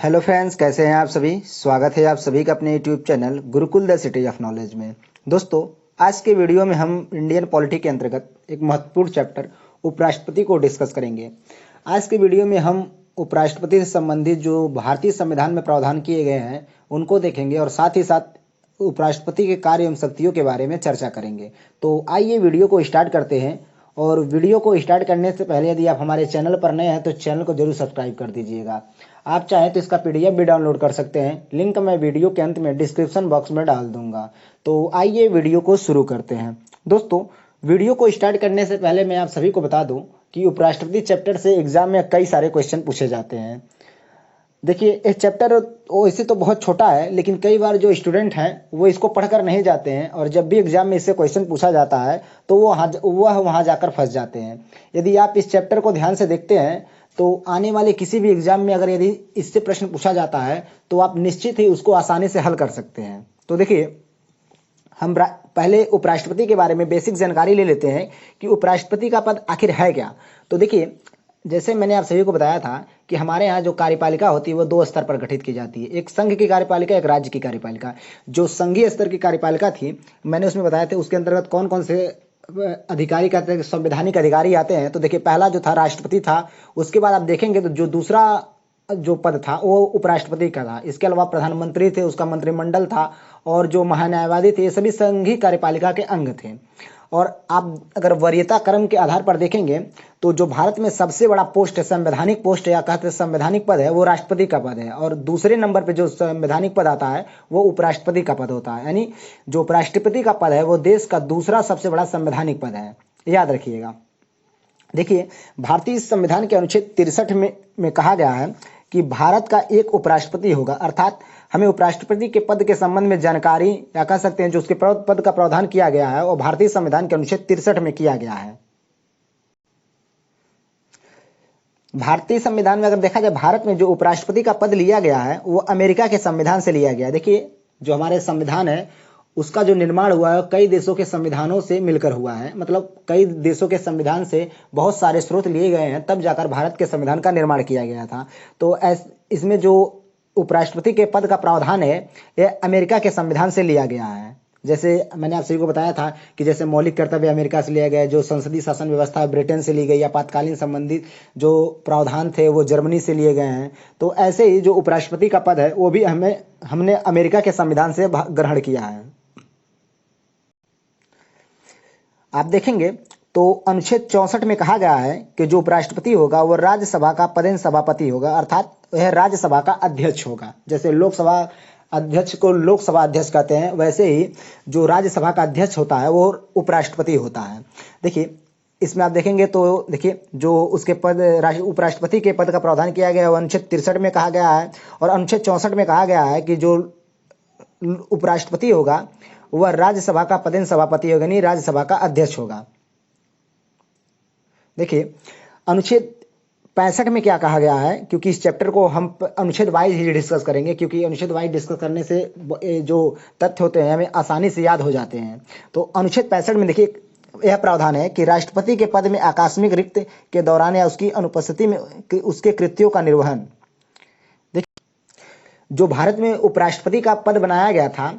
Hello friends, कैसे हैं आप सभी। स्वागत है आप सभी का अपने YouTube channel Gurukul the city of knowledge में। दोस्तों, आज के वीडियो में हम इंडियन पॉलिटी के अंतर्गत एक महत्वपूर्ण चैप्टर उपराष्ट्रपति को डिस्कस करेंगे। आज के वीडियो में हम उपराष्ट्रपति से संबंधित जो भारतीय संविधान में प्रावधान किए गए हैं उनको देखेंगे और साथ ही साथ उपराष्ट्रपति के कार्य एवं शक्तियों के बारे में चर्चा करेंगे। तो आइए वीडियो को स्टार्ट करते हैं। और वीडियो को स्टार्ट करने से पहले यदि आप हमारे चैनल पर नए हैं तो चैनल को जरूर सब्सक्राइब कर दीजिएगा। आप चाहें तो इसका पीडीएफ भी डाउनलोड कर सकते हैं, लिंक मैं वीडियो के अंत में डिस्क्रिप्शन बॉक्स में डाल दूंगा। तो आइए वीडियो को शुरू करते हैं। दोस्तों, वीडियो को स्टार्ट करने से पहले मैं आप सभी को बता दूं कि उपराष्ट्रपति चैप्टर से एग्जाम में कई सारे क्वेश्चन पूछे जाते हैं। देखिए, इस चैप्टर वैसे तो बहुत छोटा है, लेकिन कई बार जो स्टूडेंट हैं वो इसको पढ़कर नहीं जाते हैं और जब भी एग्जाम में इससे क्वेश्चन पूछा जाता है तो वह वहाँ जाकर फंस जाते हैं। यदि आप इस चैप्टर को ध्यान से देखते हैं तो आने वाले किसी भी एग्जाम में अगर यदि इससे प्रश्न पूछा जाता है तो आप निश्चित ही उसको आसानी से हल कर सकते हैं। तो देखिए, हम पहले उपराष्ट्रपति के बारे में बेसिक जानकारी ले लेते हैं कि उपराष्ट्रपति का पद आखिर है क्या। तो देखिए, जैसे मैंने आप सभी को बताया था कि हमारे यहाँ जो कार्यपालिका होती है वो दो स्तर पर गठित की जाती है, एक संघ की कार्यपालिका, एक राज्य की कार्यपालिका। जो संघीय स्तर की कार्यपालिका थी, मैंने उसमें बताया था उसके अंतर्गत कौन कौन से अधिकारी का संवैधानिक अधिकारी आते हैं। तो देखिए, पहला जो था राष्ट्रपति था, उसके बाद आप देखेंगे तो जो दूसरा जो पद था वो उपराष्ट्रपति का था। इसके अलावा प्रधानमंत्री थे, उसका मंत्रिमंडल था, और जो महान्यायवादी थे, ये सभी संघीय कार्यपालिका के अंग थे। और आप अगर वरीयता क्रम के आधार पर देखेंगे तो जो भारत में सबसे बड़ा पोस्ट है, संवैधानिक पोस्ट या कहते हैं संवैधानिक पद है, वो राष्ट्रपति का पद है। और दूसरे नंबर पे जो संवैधानिक पद आता है वो उपराष्ट्रपति का पद होता है। यानी जो उपराष्ट्रपति का पद है वो देश का दूसरा सबसे बड़ा संवैधानिक पद है, याद रखिएगा। देखिए, भारतीय संविधान के अनुच्छेद 63 में कहा गया है कि भारत का एक उपराष्ट्रपति होगा। अर्थात हमें उपराष्ट्रपति के पद के संबंध में जानकारी या कह सकते हैं जो उसके पद का प्रावधान किया गया है वो भारतीय संविधान के अनुच्छेद 63 में किया गया है। भारतीय संविधान में अगर देखा जाए, भारत में जो उपराष्ट्रपति का पद लिया गया है वो अमेरिका के संविधान से लिया गया है। देखिए, जो हमारे संविधान है उसका जो निर्माण हुआ है कई देशों के संविधानों से मिलकर हुआ है। मतलब कई देशों के संविधान से बहुत सारे स्रोत लिए गए हैं, तब जाकर भारत के संविधान का निर्माण किया गया था। तो इसमें जो उपराष्ट्रपति के पद का प्रावधान है यह अमेरिका के संविधान से लिया गया है। जैसे मैंने आप सभी को बताया था कि जैसे मौलिक कर्तव्य अमेरिका से लिया गया, जो संसदीय शासन व्यवस्था ब्रिटेन से ली गई, आपातकालीन संबंधित जो प्रावधान थे वो जर्मनी से लिए गए हैं। तो ऐसे ही जो उपराष्ट्रपति का पद है वो भी हमने अमेरिका के संविधान से ग्रहण किया है। आप देखेंगे तो अनुच्छेद 64 में कहा गया है कि जो उपराष्ट्रपति होगा वो राज्यसभा का पदेन सभापति होगा, अर्थात वह राज्यसभा का अध्यक्ष होगा। जैसे लोकसभा अध्यक्ष को लोकसभा अध्यक्ष कहते हैं, वैसे ही जो राज्यसभा का अध्यक्ष होता है वो उपराष्ट्रपति होता है। देखिए, इसमें आप देखेंगे तो देखिए जो उसके पद उपराष्ट्रपति के पद का प्रावधान किया गया है अनुच्छेद 63 में कहा गया है, और अनुच्छेद 64 में कहा गया है कि जो उपराष्ट्रपति होगा वह राज्यसभा का पदेन सभापति होगा, नहीं राज्यसभा का अध्यक्ष होगा। देखिए, अनुच्छेद 65 में क्या कहा गया है, क्योंकि इस चैप्टर को हम अनुच्छेद वाइज ही डिस्कस करेंगे, क्योंकि अनुच्छेद वाइज डिस्कस करने से जो तथ्य होते हैं हमें आसानी से याद हो जाते हैं। तो अनुच्छेद 65 में देखिए यह प्रावधान है कि राष्ट्रपति के पद में आकस्मिक रिक्त के दौरान या उसकी अनुपस्थिति में उसके कृत्यों का निर्वहन। देखिए, जो भारत में उपराष्ट्रपति का पद बनाया गया था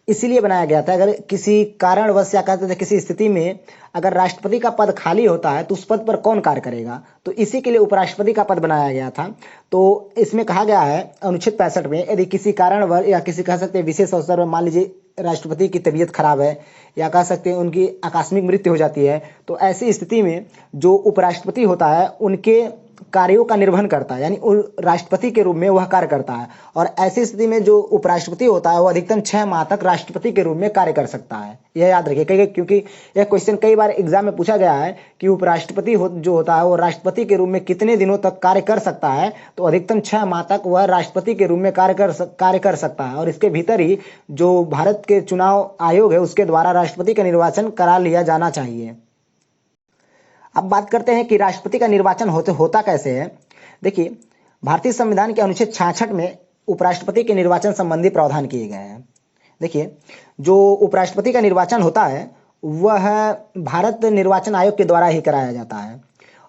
इसीलिए बनाया गया था, अगर किसी कारणवश या कहते थे किसी स्थिति में अगर राष्ट्रपति का पद खाली होता है तो उस पद पर कौन कार्य करेगा, तो इसी के लिए उपराष्ट्रपति का पद बनाया गया था। तो इसमें कहा गया है अनुच्छेद 65 में, यदि किसी कारणवश या किसी कह सकते हैं विशेष अवसर पर, मान लीजिए राष्ट्रपति की तबीयत खराब है या कह सकते हैं उनकी आकस्मिक मृत्यु हो जाती है, तो ऐसी स्थिति में जो उपराष्ट्रपति होता है उनके कार्यों का निर्वहन करता है, यानी राष्ट्रपति के रूप में वह कार्य करता है। और ऐसी स्थिति में जो उपराष्ट्रपति होता है वो अधिकतम 6 माह तक राष्ट्रपति के रूप में कार्य कर सकता है। यह याद रखिए, क्योंकि यह क्वेश्चन कई बार एग्जाम में पूछा गया है कि उपराष्ट्रपति जो होता है वो राष्ट्रपति के रूप में कितने दिनों तक कार्य कर सकता है, तो अधिकतम 6 माह तक वह राष्ट्रपति के रूप में कार्य कर सकता है। और इसके भीतर ही जो भारत के चुनाव आयोग है उसके द्वारा राष्ट्रपति का निर्वाचन करा लिया जाना चाहिए। अब बात करते हैं कि राष्ट्रपति का निर्वाचन होता कैसे है। देखिए, भारतीय संविधान के अनुच्छेद 66 में उपराष्ट्रपति के निर्वाचन संबंधी प्रावधान किए गए हैं। देखिए, जो उपराष्ट्रपति का निर्वाचन होता है वह भारत निर्वाचन आयोग के द्वारा ही कराया जाता है।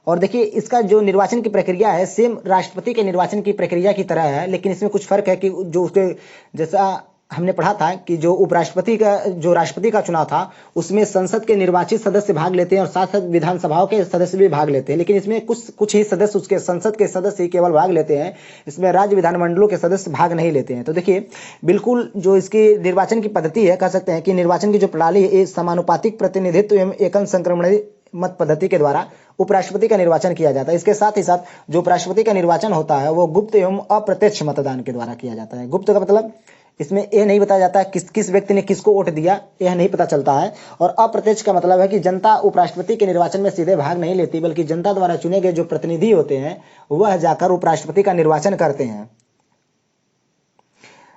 और देखिए इसका जो निर्वाचन की प्रक्रिया है सेम राष्ट्रपति के निर्वाचन की प्रक्रिया की तरह है, लेकिन इसमें कुछ फर्क है कि जो उसके जैसा हमने पढ़ा था कि जो उपराष्ट्रपति का जो राष्ट्रपति का चुनाव था उसमें संसद के निर्वाचित सदस्य भाग लेते हैं और साथ साथ विधानसभाओं के सदस्य भी भाग लेते हैं, लेकिन इसमें कुछ कुछ ही सदस्य उसके संसद के सदस्य ही केवल भाग लेते हैं, इसमें राज्य विधानमंडलों के सदस्य भाग नहीं लेते हैं। तो देखिए बिल्कुल जो इसकी निर्वाचन की पद्धति है, कह सकते हैं कि निर्वाचन की जो प्रणाली है समानुपातिक प्रतिनिधित्व एवं एकल संक्रमण मत पद्धति के द्वारा उपराष्ट्रपति का निर्वाचन किया जाता है। इसके साथ ही साथ जो उपराष्ट्रपति का निर्वाचन होता है वो गुप्त एवं अप्रत्यक्ष मतदान के द्वारा किया जाता है। गुप्त का मतलब इसमें यह नहीं बताया जाता किस किस व्यक्ति ने किसको वोट दिया, यह नहीं पता चलता है। और अप्रत्यक्ष का मतलब है कि जनता उपराष्ट्रपति के निर्वाचन में सीधे भाग नहीं लेती, बल्कि जनता द्वारा चुने गए जो प्रतिनिधि होते हैं वह जाकर उपराष्ट्रपति का निर्वाचन करते हैं।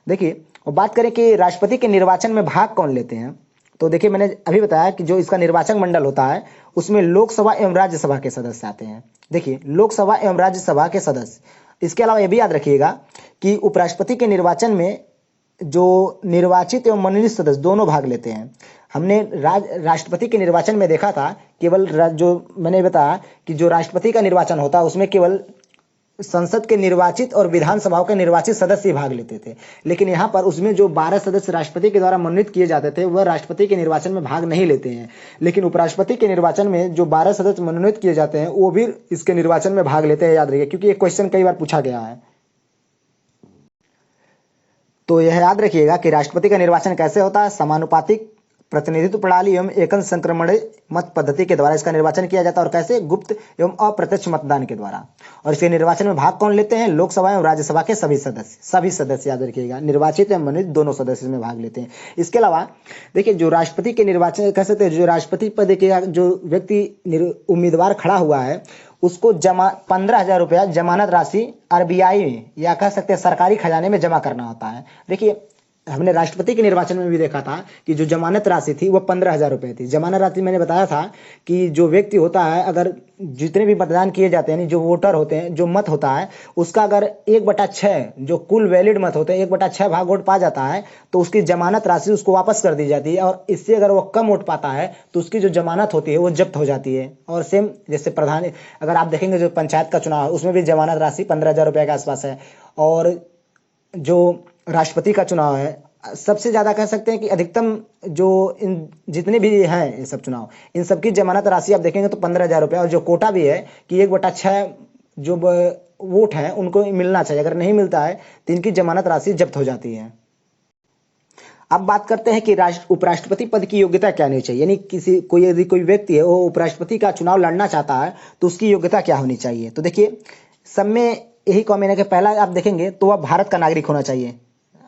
देखिए बात करें कि राष्ट्रपति के निर्वाचन में भाग कौन लेते हैं, तो देखिए मैंने अभी बताया कि जो इसका निर्वाचक मंडल होता है उसमें लोकसभा एवं राज्यसभा के सदस्य आते हैं। देखिए लोकसभा एवं राज्यसभा के सदस्य, इसके अलावा यह भी याद रखिएगा कि उपराष्ट्रपति के निर्वाचन में जो निर्वाचित एवं मनोनीत सदस्य दोनों भाग लेते हैं। हमने राष्ट्रपति के निर्वाचन में देखा था केवल जो मैंने बताया कि जो राष्ट्रपति का निर्वाचन होता है उसमें केवल संसद के निर्वाचित और विधानसभाओं के निर्वाचित सदस्य भाग लेते थे, लेकिन यहाँ पर उसमें जो 12 सदस्य राष्ट्रपति के द्वारा मनोनीत किए जाते थे वह राष्ट्रपति के निर्वाचन में भाग नहीं लेते हैं, लेकिन उपराष्ट्रपति के निर्वाचन में जो 12 सदस्य मनोनीत किए जाते हैं वो भी इसके निर्वाचन में भाग लेते हैं। याद रखिए क्योंकि ये क्वेश्चन कई बार पूछा गया है। तो यह याद रखिएगा कि राष्ट्रपति का निर्वाचन कैसे होता है, समानुपातिक प्रतिनिधित्व प्रणाली एवं एकल संक्रमण मत पद्धति के द्वारा इसका निर्वाचन किया जाता है। और कैसे, गुप्त एवं अप्रत्यक्ष मतदान के द्वारा। और इसके निर्वाचन में भाग कौन लेते हैं, लोकसभा एवं राज्यसभा के सभी सदस्य याद रखिएगा, निर्वाचित एवं मनोनीत दोनों सदस्य में भाग लेते हैं। इसके अलावा देखिए जो राष्ट्रपति के निर्वाचन कह सकते हैं, जो राष्ट्रपति पद के जो व्यक्ति उम्मीदवार खड़ा हुआ है उसको 15,000 रुपया जमानत राशि आरबीआई में या कह सकते हैं सरकारी खजाने में जमा करना होता है। देखिए हमने राष्ट्रपति के निर्वाचन में भी देखा था कि जो जमानत राशि थी वह 15,000 रुपये थी। जमानत राशि मैंने बताया था कि जो व्यक्ति होता है, अगर जितने भी मतदान किए जाते हैं, जो वोटर होते हैं, जो मत होता है उसका अगर 1/6 जो कुल वैलिड मत होते हैं 1/6 भाग वोट पा जाता है तो उसकी जमानत राशि उसको वापस कर दी जाती है। और इससे अगर वो कम वोट पाता है तो उसकी जो जमानत होती है वो जब्त हो जाती है। और सेम जैसे प्रधान, अगर आप देखेंगे जो पंचायत का चुनाव है उसमें भी जमानत राशि 15,000 रुपये के आसपास है। और जो राष्ट्रपति का चुनाव है सबसे ज़्यादा कह सकते हैं कि अधिकतम जो इन जितने भी हैं ये सब चुनाव, इन सब की जमानत राशि आप देखेंगे तो 15,000 रुपये। और जो कोटा भी है कि 1/6 जो वोट हैं उनको मिलना चाहिए, अगर नहीं मिलता है तो इनकी जमानत राशि जब्त हो जाती है। अब बात करते हैं कि उपराष्ट्रपति पद की योग्यता क्या होनी चाहिए, यानी यदि कोई व्यक्ति है वो उपराष्ट्रपति का चुनाव लड़ना चाहता है तो उसकी योग्यता क्या होनी चाहिए। तो देखिए सब में यही कॉमन है कि पहला आप देखेंगे तो वह भारत का नागरिक होना चाहिए।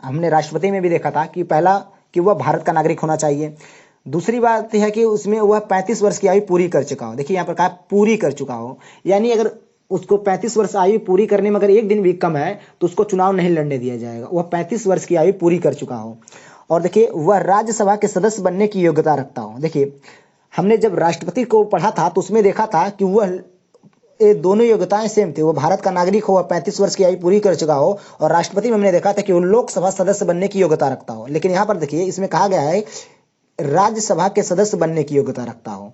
हमने राष्ट्रपति में भी देखा था कि पहला कि वह भारत का नागरिक होना चाहिए। दूसरी बात यह है कि उसमें वह 35 वर्ष की आयु पूरी कर चुका हो। देखिए यहाँ पर कहा पूरी कर चुका हो, यानी अगर उसको 35 वर्ष आयु पूरी करने में अगर एक दिन भी कम है तो उसको चुनाव नहीं लड़ने दिया जाएगा। वह 35 वर्ष की आयु पूरी कर चुका हो। और देखिए वह राज्यसभा के सदस्य बनने की योग्यता रखता हो। देखिए हमने जब राष्ट्रपति को पढ़ा था तो उसमें देखा था कि वह ये दोनों योग्यताएं सेम थी, वो भारत का नागरिक हो, 35 वर्ष की आयु पूरी कर चुका हो। और राष्ट्रपति में हमने देखा था कि वो लोकसभा सदस्य बनने की योग्यता रखता हो। लेकिन यहाँ पर देखिए इसमें कहा गया है राज्यसभा के सदस्य बनने की योग्यता रखता हो,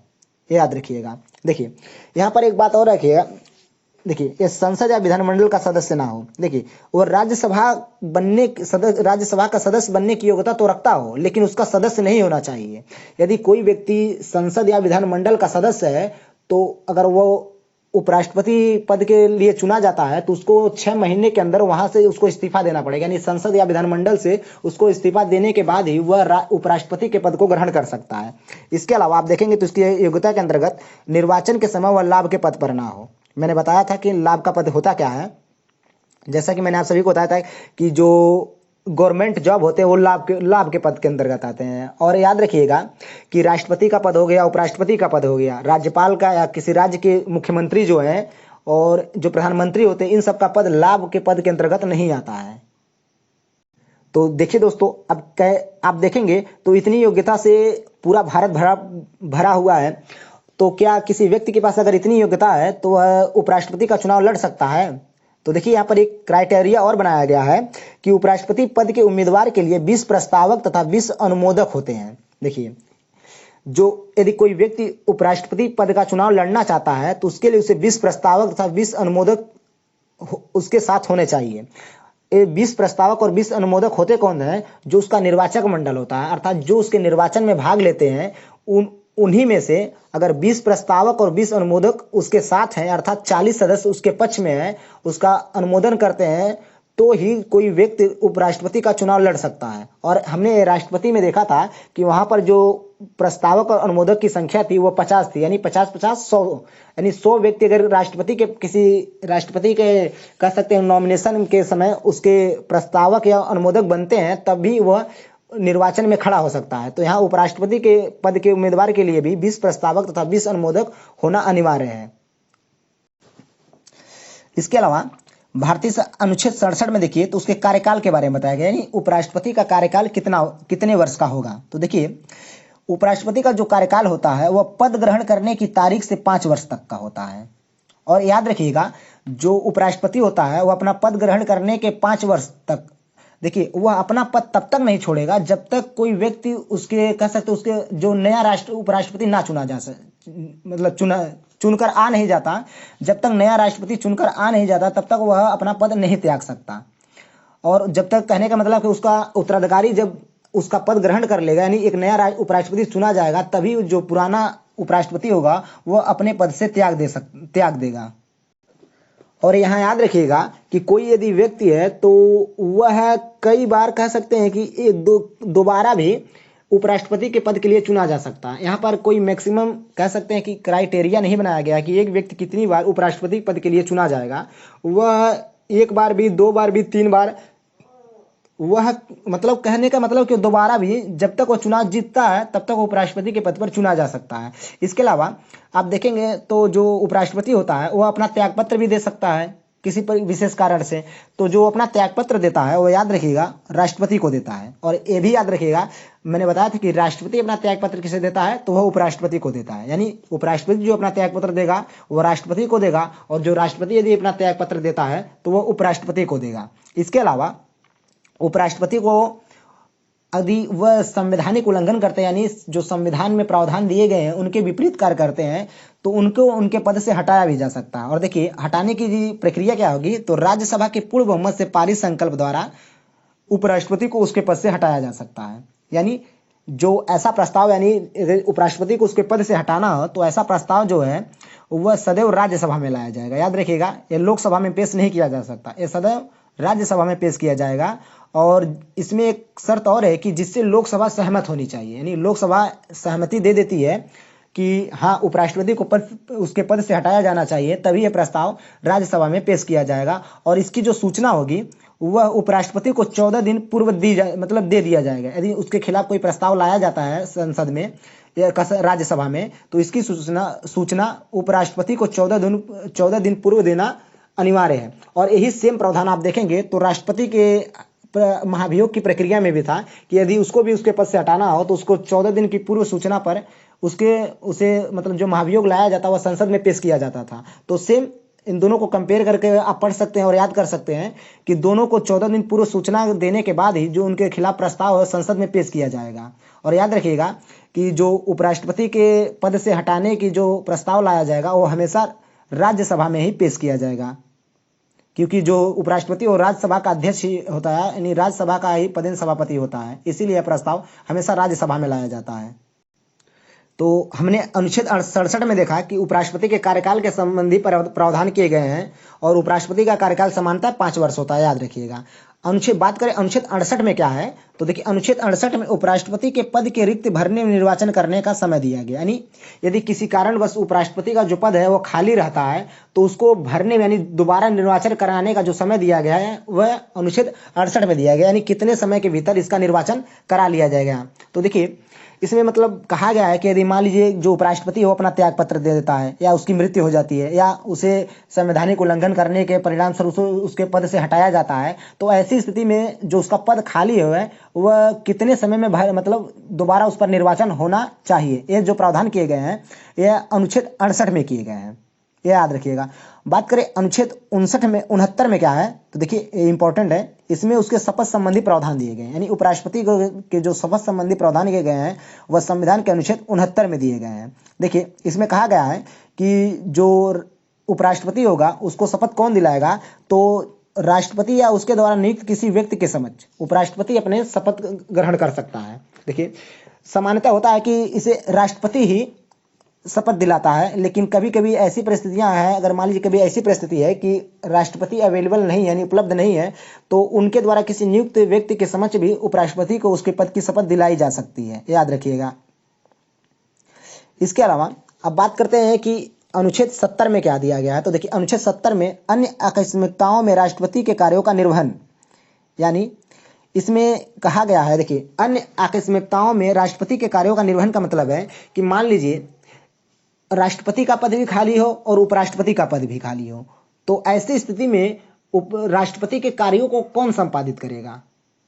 ये याद रखिएगा। देखिए यहाँ पर एक बात और रखिएगा, देखिए ये संसद या विधानमंडल का सदस्य ना हो। देखिए वो राज्यसभा का सदस्य बनने की योग्यता तो रखता हो लेकिन उसका सदस्य नहीं होना चाहिए। यदि कोई व्यक्ति संसद या विधानमंडल का सदस्य है तो अगर वो उपराष्ट्रपति पद के लिए चुना जाता है तो उसको 6 महीने के अंदर वहां से उसको इस्तीफा देना पड़ेगा, यानी संसद या विधानमंडल से उसको इस्तीफा देने के बाद ही वह उपराष्ट्रपति के पद को ग्रहण कर सकता है। इसके अलावा आप देखेंगे तो इसकी योग्यता के अंतर्गत निर्वाचन के समय वह लाभ के पद पर ना हो। मैंने बताया था कि लाभ का पद होता क्या है, जैसा कि मैंने आप सभी को बताया था कि जो गवर्नमेंट जॉब होते हैं वो लाभ के पद के अंतर्गत आते हैं। और याद रखिएगा कि राष्ट्रपति का पद हो गया, उपराष्ट्रपति का पद हो गया, राज्यपाल का या किसी राज्य के मुख्यमंत्री जो हैं और जो प्रधानमंत्री होते हैं इन सब का पद लाभ के पद के अंतर्गत नहीं आता है। तो देखिए दोस्तों अब आप देखेंगे तो इतनी योग्यता से पूरा भारत भरा हुआ है। तो क्या किसी व्यक्ति के पास अगर इतनी योग्यता है तो वह उपराष्ट्रपति का चुनाव लड़ सकता है। तो देखिए यहाँ पर एक क्राइटेरिया और बनाया गया है कि उपराष्ट्रपति पद के उम्मीदवार के लिए 20 प्रस्तावक तथा 20 अनुमोदक होते हैं। देखिए जो यदि कोई व्यक्ति उपराष्ट्रपति पद का चुनाव लड़ना चाहता है तो उसके लिए उसे 20 प्रस्तावक तथा 20 अनुमोदक उसके साथ होने चाहिए। ये 20 प्रस्तावक और 20 अनुमोदक होते कौन है? जो उसका निर्वाचक मंडल होता है, अर्थात जो उसके निर्वाचन में भाग लेते हैं, उन्हीं में से अगर 20 प्रस्तावक और 20 अनुमोदक उसके साथ हैं, अर्थात 40 सदस्य उसके पक्ष में हैं, उसका अनुमोदन करते हैं, तो ही कोई व्यक्ति उपराष्ट्रपति का चुनाव लड़ सकता है। और हमने राष्ट्रपति में देखा था कि वहां पर जो प्रस्तावक और अनुमोदक की संख्या थी वो 50 थी, यानी 50-50 100, यानी 100 व्यक्ति अगर राष्ट्रपति के किसी राष्ट्रपति के कह सकते हैं नॉमिनेशन के समय उसके प्रस्तावक या अनुमोदक बनते हैं, तब भी वह निर्वाचन में खड़ा हो सकता है। तो यहाँ उपराष्ट्रपति के पद के उम्मीदवार के लिए भी 20 प्रस्तावक तथा 20 अनुमोदक होना अनिवार्य है। इसके अलावा भारतीय अनुच्छेद 67 में देखिए तो उसके कार्यकाल के बारे में बताया गया, यानी उपराष्ट्रपति का कार्यकाल कितने वर्ष का होगा। तो देखिए उपराष्ट्रपति का जो कार्यकाल होता है वह पद ग्रहण करने की तारीख से 5 वर्ष तक का होता है। और याद रखिएगा जो उपराष्ट्रपति होता है वह अपना पद ग्रहण करने के 5 वर्ष तक, देखिए वह अपना पद तब तक नहीं छोड़ेगा जब तक कोई व्यक्ति उसके कह सकते उसके जो नया उपराष्ट्रपति ना चुना जा सके, मतलब चुनकर आ नहीं जाता, जब तक नया राष्ट्रपति चुनकर आ नहीं जाता तब तक वह अपना पद नहीं त्याग सकता। और जब तक, कहने का मतलब कि उसका उत्तराधिकारी जब उसका पद ग्रहण कर लेगा, यानी एक नया उपराष्ट्रपति चुना जाएगा, तभी जो पुराना उपराष्ट्रपति होगा वह अपने पद से त्याग देगा। और यहाँ याद रखिएगा कि कोई यदि व्यक्ति है तो वह कई बार कह सकते हैं कि दोबारा भी उपराष्ट्रपति के पद के लिए चुना जा सकता है। यहाँ पर कोई मैक्सिमम कह सकते हैं कि क्राइटेरिया नहीं बनाया गया कि एक व्यक्ति कितनी बार उपराष्ट्रपति पद के लिए चुना जाएगा। वह एक बार भी, 2 बार भी, 3 बार, वह मतलब कहने का मतलब कि दोबारा भी जब तक वो चुनाव जीतता है तब तक उपराष्ट्रपति के पद पर चुना जा सकता है। इसके अलावा आप देखेंगे तो जो उपराष्ट्रपति होता है वह अपना त्यागपत्र भी दे सकता है किसी पर विशेष कारण से। तो जो अपना त्यागपत्र देता है वो याद रखिएगा राष्ट्रपति को देता है। और ये भी याद रखिएगा, मैंने बताया था कि राष्ट्रपति अपना त्यागपत्र किसे देता है, तो वह उपराष्ट्रपति को देता है। यानी उपराष्ट्रपति जो अपना त्यागपत्र देगा वह राष्ट्रपति को देगा, और जो राष्ट्रपति यदि अपना त्यागपत्र देता है तो वह उपराष्ट्रपति को देगा। इसके अलावा उपराष्ट्रपति को यदि वह संवैधानिक उल्लंघन करते हैं, यानी जो संविधान में प्रावधान दिए गए हैं उनके विपरीत कार्य करते हैं, तो उनको उनके पद से हटाया भी जा सकता है। और देखिए हटाने की प्रक्रिया क्या होगी, तो राज्यसभा के पूर्ण बहुमत से पारित संकल्प द्वारा उपराष्ट्रपति को उसके पद से हटाया जा सकता है। यानी जो ऐसा प्रस्ताव, यानी उपराष्ट्रपति को उसके पद से हटाना हो तो ऐसा प्रस्ताव जो है वह सदैव राज्यसभा में लाया जाएगा। याद रखिएगा ये लोकसभा में पेश नहीं किया जा सकता, ये सदैव राज्यसभा में पेश किया जाएगा। और इसमें एक शर्त और है कि जिससे लोकसभा सहमत होनी चाहिए, यानी लोकसभा सहमति दे देती है कि हाँ उपराष्ट्रपति को उसके पद से हटाया जाना चाहिए, तभी यह प्रस्ताव राज्यसभा में पेश किया जाएगा। और इसकी जो सूचना होगी वह उपराष्ट्रपति को 14 दिन पूर्व दे दिया जाएगा। यदि उसके खिलाफ कोई प्रस्ताव लाया जाता है संसद में या राज्यसभा में, तो इसकी सूचना उपराष्ट्रपति को 14 दिन पूर्व देना अनिवार्य है। और यही सेम प्रावधान आप देखेंगे तो राष्ट्रपति के महाभियोग की प्रक्रिया में भी था कि यदि उसको भी उसके पद से हटाना हो तो उसको 14 दिन की पूर्व सूचना पर उसे मतलब जो महाभियोग लाया जाता वह संसद में पेश किया जाता था। तो सेम इन दोनों को कंपेयर करके आप पढ़ सकते हैं और याद कर सकते हैं कि दोनों को 14 दिन पूर्व सूचना देने के बाद ही जो उनके खिलाफ प्रस्ताव है संसद में पेश किया जाएगा। और याद रखिएगा कि जो उपराष्ट्रपति के पद से हटाने की जो प्रस्ताव लाया जाएगा वो हमेशा राज्यसभा में ही पेश किया जाएगा, क्योंकि जो उपराष्ट्रपति और राज्यसभा का अध्यक्ष होता है, यानी राज्यसभा का ही पदेन सभापति होता है, इसीलिए यह प्रस्ताव हमेशा राज्यसभा में लाया जाता है। तो हमने अनुच्छेद 67 में देखा कि उपराष्ट्रपति के कार्यकाल के संबंधी प्रावधान किए गए हैं और उपराष्ट्रपति का कार्यकाल सामान्यतः 5 वर्ष होता है, याद रखिएगा। बात करें अनुच्छेद 68 में क्या है, तो देखिए अनुच्छेद 68 में उपराष्ट्रपति के पद के रिक्त भरने में निर्वाचन करने का समय दिया गया। यानी यदि किसी कारणवश उपराष्ट्रपति का जो पद है वो खाली रहता है तो उसको भरने में, यानी दोबारा निर्वाचन कराने का जो समय दिया गया है वह अनुच्छेद 68 में दिया गया, यानी कितने समय के भीतर इसका निर्वाचन करा लिया जाएगा। तो देखिए इसमें मतलब कहा गया है कि यदि मान लीजिए जो उपराष्ट्रपति हो अपना त्याग पत्र दे देता है या उसकी मृत्यु हो जाती है या उसे संवैधानिक उल्लंघन करने के परिणाम स्वरूप उसके पद से हटाया जाता है, तो ऐसी स्थिति में जो उसका पद खाली है वह कितने समय में मतलब दोबारा उस पर निर्वाचन होना चाहिए। ये जो प्रावधान किए गए हैं यह अनुच्छेद 68 में किए गए हैं, यह याद रखिएगा। बात करें अनुच्छेद 69 में क्या है, तो देखिए इंपॉर्टेंट है इसमें उसके शपथ संबंधी प्रावधान दिए गए हैं, यानी उपराष्ट्रपति के जो शपथ संबंधी प्रावधान किए गए हैं वह संविधान के अनुच्छेद 69 में दिए गए हैं। देखिए इसमें कहा गया है कि जो उपराष्ट्रपति होगा उसको शपथ कौन दिलाएगा, तो राष्ट्रपति या उसके द्वारा नियुक्त किसी व्यक्ति के समक्ष उपराष्ट्रपति अपने शपथ ग्रहण कर सकता है। देखिए सामान्यतः होता है कि इसे राष्ट्रपति ही शपथ दिलाता है, लेकिन कभी कभी ऐसी परिस्थितियां हैं, अगर मान लीजिए कभी ऐसी परिस्थिति है कि राष्ट्रपति अवेलेबल नहीं यानी उपलब्ध नहीं है, तो उनके द्वारा किसी नियुक्त व्यक्ति के समक्ष भी उपराष्ट्रपति को उसके पद की शपथ दिलाई जा सकती है, याद रखिएगा। इसके अलावा अब बात करते हैं कि अनुच्छेद 70 में क्या दिया गया है। तो देखिए अनुच्छेद 70 में अन्य आकस्मिकताओं में राष्ट्रपति के कार्यों का निर्वहन, यानी इसमें कहा गया है, देखिए अन्य आकस्मिकताओं में राष्ट्रपति के कार्यों का निर्वहन का मतलब है कि मान लीजिए राष्ट्रपति का पद भी खाली हो और उपराष्ट्रपति का पद भी खाली हो, तो ऐसी स्थिति में राष्ट्रपति के कार्यों को कौन संपादित करेगा।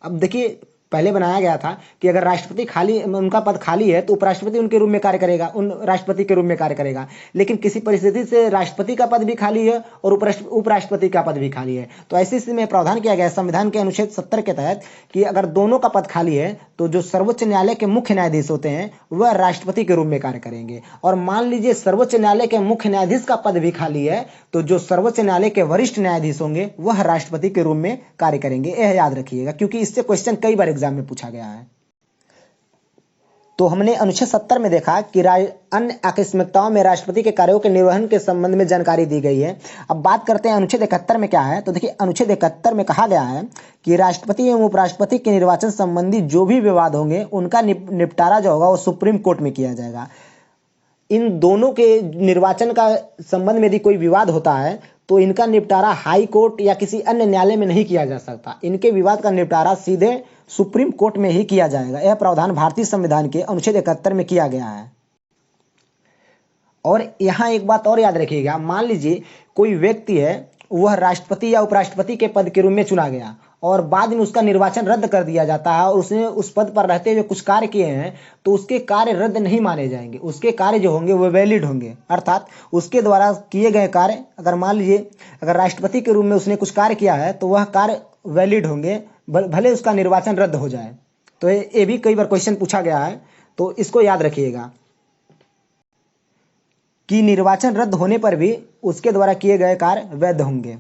अब देखिए पहले बनाया गया था कि अगर राष्ट्रपति खाली उनका पद खाली है तो उपराष्ट्रपति उनके रूप में कार्य करेगा, उन राष्ट्रपति के रूप में कार्य करेगा, लेकिन किसी परिस्थिति से राष्ट्रपति का पद भी खाली है और उपराष्ट्रपति का पद भी खाली है, तो ऐसी स्थिति में प्रावधान किया गया है संविधान के अनुच्छेद 70 के तहत कि अगर दोनों का पद खाली है तो जो सर्वोच्च न्यायालय के मुख्य न्यायाधीश होते हैं वह राष्ट्रपति के रूप में कार्य करेंगे। और मान लीजिए सर्वोच्च न्यायालय के मुख्य न्यायाधीश का पद भी खाली है तो जो सर्वोच्च न्यायालय के वरिष्ठ न्यायाधीश होंगे वह राष्ट्रपति के रूप में कार्य करेंगे। यह याद रखिएगा क्योंकि इससे क्वेश्चन कई बार एग्जाम में पूछा गया है। तो हमने अनुच्छेद 70 में देखा कि अन्य आकस्मिकताओं में राष्ट्रपति के कार्यों के निर्वहन के संबंध में जानकारी दी गई है। अब बात करते हैं अनुच्छेद 71 में क्या है। तो देखिए अनुच्छेद 71 में कहा गया है कि राष्ट्रपति एवं उपराष्ट्रपति के निर्वाचन संबंधी जो भी विवाद होंगे उनका निपटारा जो होगा वो सुप्रीम कोर्ट में किया जाएगा। इन दोनों के निर्वाचन का संबंध में यदि कोई विवाद होता है तो इनका निपटारा हाई कोर्ट या किसी अन्य न्यायालय में नहीं किया जा सकता, इनके विवाद का निपटारा सीधे सुप्रीम कोर्ट में ही किया जाएगा। यह प्रावधान भारतीय संविधान के अनुच्छेद 71 में किया गया है। और यहाँ एक बात और याद रखिएगा, मान लीजिए कोई व्यक्ति है वह राष्ट्रपति या उपराष्ट्रपति के पद के रूप में चुना गया और बाद में उसका निर्वाचन रद्द कर दिया जाता है और उसने उस पद पर रहते हुए कुछ कार्य किए हैं तो उसके कार्य रद्द नहीं माने जाएंगे, उसके कार्य जो होंगे वो वैलिड होंगे। अर्थात उसके द्वारा किए गए कार्य, अगर मान लीजिए अगर राष्ट्रपति के रूप में उसने कुछ कार्य किया है तो वह कार्य वैलिड होंगे, भले उसका निर्वाचन रद्द हो जाए। तो ये भी कई बार क्वेश्चन पूछा गया है, तो इसको याद रखिएगा कि निर्वाचन रद्द होने पर भी उसके द्वारा किए गए कार्य वैध होंगे।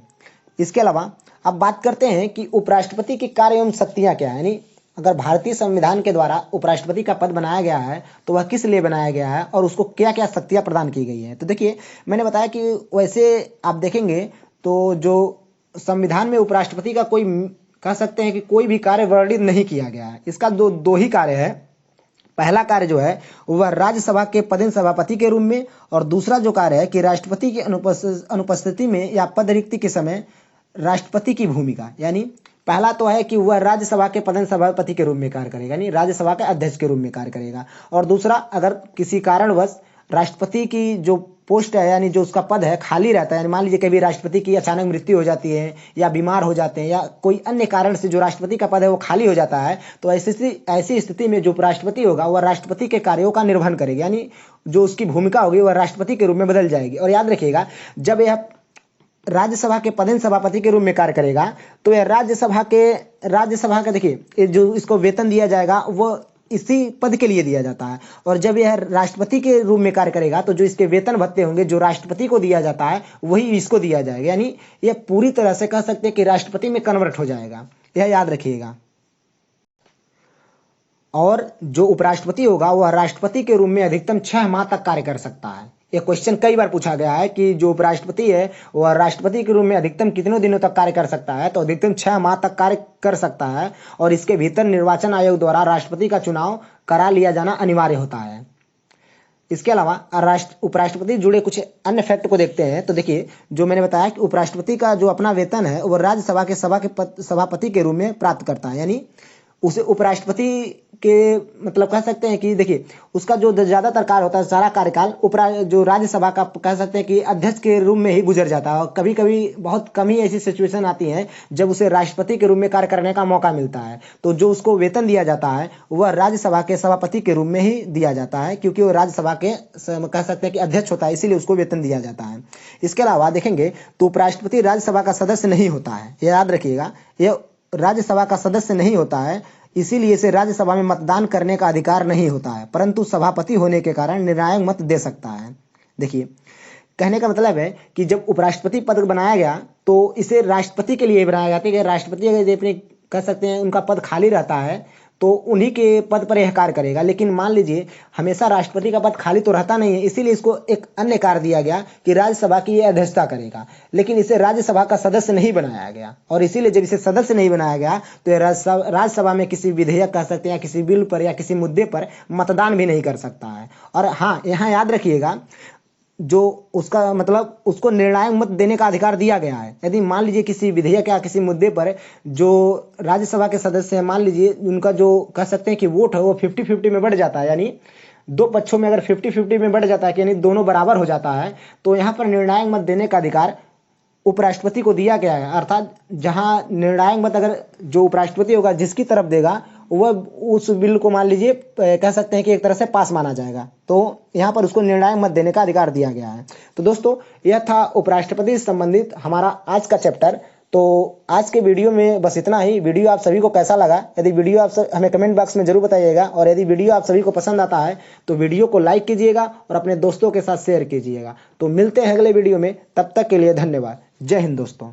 इसके अलावा अब बात करते हैं कि उपराष्ट्रपति की कार्य एवं शक्तियां क्या है, यानी अगर भारतीय संविधान के द्वारा उपराष्ट्रपति का पद बनाया गया है तो वह किस लिए बनाया गया है और उसको क्या क्या शक्तियां प्रदान की गई हैं। तो देखिए मैंने बताया कि वैसे आप देखेंगे तो जो संविधान में उपराष्ट्रपति का कोई कह सकते हैं कि कोई भी कार्य वर्णित नहीं किया गया है। इसका दो ही कार्य है। पहला कार्य जो है वह राज्यसभा के पदेन सभापति के रूप में, और दूसरा जो कार्य है कि राष्ट्रपति की अनुपस्थिति में या पद रिक्ति के समय राष्ट्रपति की भूमिका, यानी पहला तो है कि वह राज्यसभा के पदेन सभापति के रूप में कार्य करेगा, यानी राज्यसभा के अध्यक्ष के रूप में कार्य करेगा। और दूसरा, अगर किसी कारणवश राष्ट्रपति की जो पोस्ट है यानी जो उसका पद है खाली रहता है, यानी मान लीजिए कभी राष्ट्रपति की अचानक मृत्यु हो जाती है या बीमार हो जाते हैं या कोई अन्य कारण से जो राष्ट्रपति का पद है वो खाली हो जाता है, तो ऐसी स्थिति में जो उपराष्ट्रपति होगा वह राष्ट्रपति के कार्यों का निर्वहन करेगा, यानी जो उसकी भूमिका होगी वह राष्ट्रपति के रूप में बदल जाएगी। और याद रखिएगा, जब यह राज्यसभा के पदेन सभापति के रूप में कार्य करेगा तो यह राज्यसभा का देखिए जो इसको वेतन दिया जाएगा वो इसी पद के लिए दिया जाता है, और जब यह राष्ट्रपति के रूप में कार्य करेगा तो जो इसके वेतन भत्ते होंगे जो राष्ट्रपति को दिया जाता है वही इसको दिया जाएगा, यानी यह पूरी तरह से कह सकते हैं कि राष्ट्रपति में कन्वर्ट हो जाएगा। यह याद रखिएगा। और जो उपराष्ट्रपति होगा वह राष्ट्रपति के रूप में अधिकतम 6 माह तक कार्य कर सकता है। यह क्वेश्चन कई बार पूछा गया है कि जो उपराष्ट्रपति है वह राष्ट्रपति के रूप में अधिकतम कितने दिनों तक कार्य कर सकता है, तो अधिकतम 6 माह तक कार्य कर सकता है, और इसके भीतर निर्वाचन आयोग द्वारा राष्ट्रपति का चुनाव करा लिया जाना अनिवार्य होता है। इसके अलावा उपराष्ट्रपति जुड़े कुछ अन्य फैक्ट को देखते हैं। तो देखिए जो मैंने बताया कि उपराष्ट्रपति का जो अपना वेतन है वह राज्यसभा के सभापति के रूप में प्राप्त करता है, यानी उसे उपराष्ट्रपति के मतलब कह सकते हैं कि देखिए उसका जो ज़्यादातर कार्य होता है सारा कार्यकाल जो राज्यसभा का कह सकते हैं कि अध्यक्ष के रूप में ही गुजर जाता है, और कभी कभी बहुत कम ही ऐसी सिचुएशन आती है जब उसे राष्ट्रपति के रूप में कार्य करने का मौका मिलता है, तो जो उसको वेतन दिया जाता है वह राज्यसभा के सभापति के रूप में ही दिया जाता है, क्योंकि वो राज्यसभा के कह सकते हैं कि अध्यक्ष होता है, इसीलिए उसको वेतन दिया जाता है। इसके अलावा देखेंगे तो उपराष्ट्रपति राज्यसभा का सदस्य नहीं होता है, यह याद रखिएगा। यह राज्यसभा का सदस्य नहीं होता है, इसीलिए इसे राज्यसभा में मतदान करने का अधिकार नहीं होता है, परंतु सभापति होने के कारण निर्णायक मत दे सकता है। देखिए, कहने का मतलब है कि जब उपराष्ट्रपति पद बनाया गया तो इसे राष्ट्रपति के लिए बनाया गया था कि राष्ट्रपति अगर अपने कह सकते हैं उनका पद खाली रहता है तो उन्हीं के पद पर यह कार्य करेगा। लेकिन मान लीजिए हमेशा राष्ट्रपति का पद खाली तो रहता नहीं है, इसीलिए इसको एक अन्य कार्य दिया गया कि राज्यसभा की यह अध्यक्षता करेगा, लेकिन इसे राज्यसभा का सदस्य नहीं बनाया गया। और इसीलिए जब इसे सदस्य नहीं बनाया गया तो यह राज्यसभा में किसी विधेयक कह सकते हैं या किसी बिल पर या किसी मुद्दे पर मतदान भी नहीं कर सकता है। और हाँ, यहाँ याद रखिएगा, जो उसका मतलब उसको निर्णायक मत देने का अधिकार दिया गया है। यदि मान लीजिए किसी विधेयक या किसी मुद्दे पर जो राज्यसभा के सदस्य हैं, मान लीजिए उनका जो कह सकते हैं कि वोट है वो 50-50 में बढ़ जाता है, यानी दो पक्षों में अगर 50-50 में बढ़ जाता है कि यानी दोनों बराबर हो जाता है, तो यहाँ पर निर्णायक मत देने का अधिकार उपराष्ट्रपति को दिया गया है। अर्थात जहां निर्णायक मत अगर जो उपराष्ट्रपति होगा जिसकी तरफ देगा वह उस बिल को मान लीजिए कह सकते हैं कि एक तरह से पास माना जाएगा, तो यहाँ पर उसको निर्णायक मत देने का अधिकार दिया गया है। तो दोस्तों, यह था उपराष्ट्रपति से संबंधित हमारा आज का चैप्टर। तो आज के वीडियो में बस इतना ही। वीडियो आप सभी को कैसा लगा, यदि वीडियो आप हमें कमेंट बॉक्स में जरूर बताइएगा, और यदि वीडियो आप सभी को पसंद आता है तो वीडियो को लाइक कीजिएगा और अपने दोस्तों के साथ शेयर कीजिएगा। तो मिलते हैं अगले वीडियो में, तब तक के लिए धन्यवाद। जय हिंद दोस्तों।